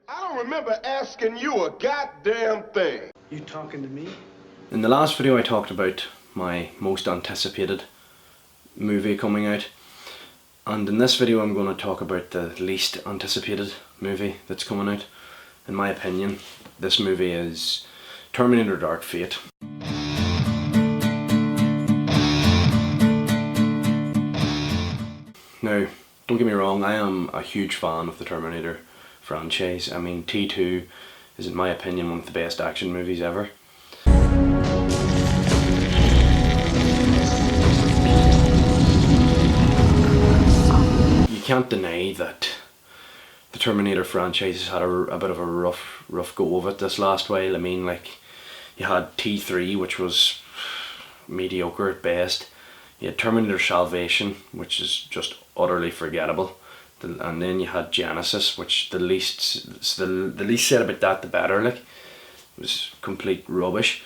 I don't remember asking you a goddamn thing. You talking to me? In the last video I talked about my most anticipated movie coming out, and in this video I'm going to talk about the least anticipated movie that's coming out. In my opinion, this movie is Terminator Dark Fate. Now, don't get me wrong, I am a huge fan of the Terminator franchise. I mean, T2 is, in my opinion, one of the best action movies ever. You can't deny that the Terminator franchise has had a bit of a rough go of it this last while. I mean, like, you had T3, which was mediocre at best. You had Terminator Salvation, which is just utterly forgettable. And then you had Genesis, which the least said about that, the better. Like, it was complete rubbish.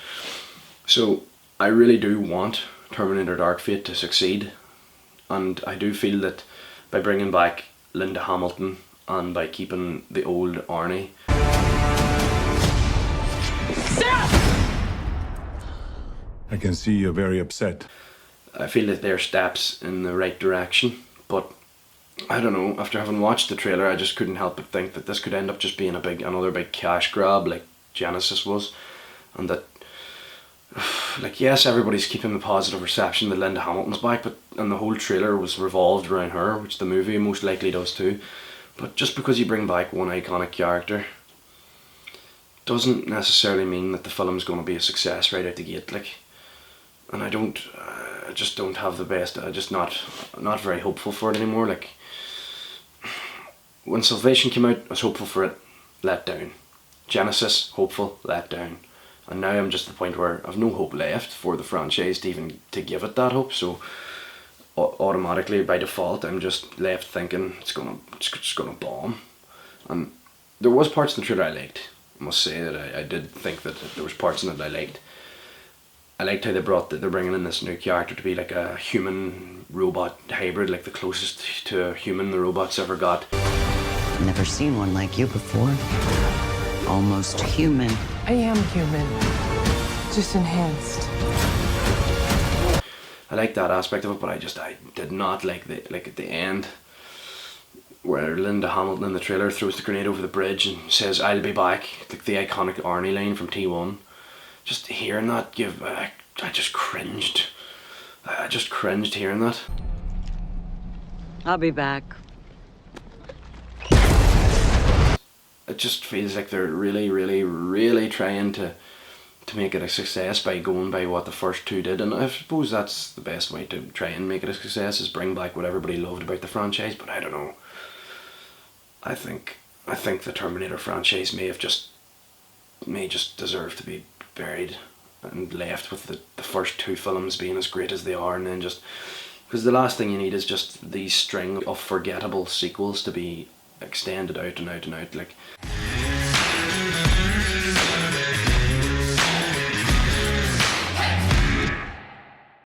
So I really do want Terminator Dark Fate to succeed, and I do feel that by bringing back Linda Hamilton and by keeping the old Arnie, I can see you're very upset. I feel that they're steps in the right direction. But I don't know, after having watched the trailer, I just couldn't help but think that this could end up just being another big cash grab like Genesis was, and that, like, yes, everybody's keeping the positive reception that Linda Hamilton's back, and the whole trailer was revolved around her, which the movie most likely does too. But just because you bring back one iconic character doesn't necessarily mean that the film's going to be a success right out the gate. Like, and I just don't have the best. I'm just not very hopeful for it anymore. Like, when Salvation came out, I was hopeful for it, let down. Genesis, hopeful, let down. And now I'm just at the point where I've no hope left for the franchise to even to give it that hope. So automatically, by default, I'm just left thinking it's just gonna bomb. And there was parts in the trailer I liked. I must say that I did think that there was parts in it I liked. I liked how they're bringing in this new character to be like a human robot hybrid, like the closest to a human the robot's ever got. Never seen one like you before. Almost human. I am human, just enhanced. I like that aspect of it, but I did not like at the end where Linda Hamilton in the trailer throws the grenade over the bridge and says, "I'll be back," like the iconic Arnie line from T1. Just hearing that I just cringed. I just cringed hearing that. I'll be back. It just feels like they're really trying to make it a success by going by what the first two did, and I suppose that's the best way to try and make it a success, is bring back what everybody loved about the franchise. But I don't know. I think the Terminator franchise may just deserve to be buried and left with the first two films being as great as they are, and then just, because the last thing you need is just these string of forgettable sequels to be extended out and out and out. Like,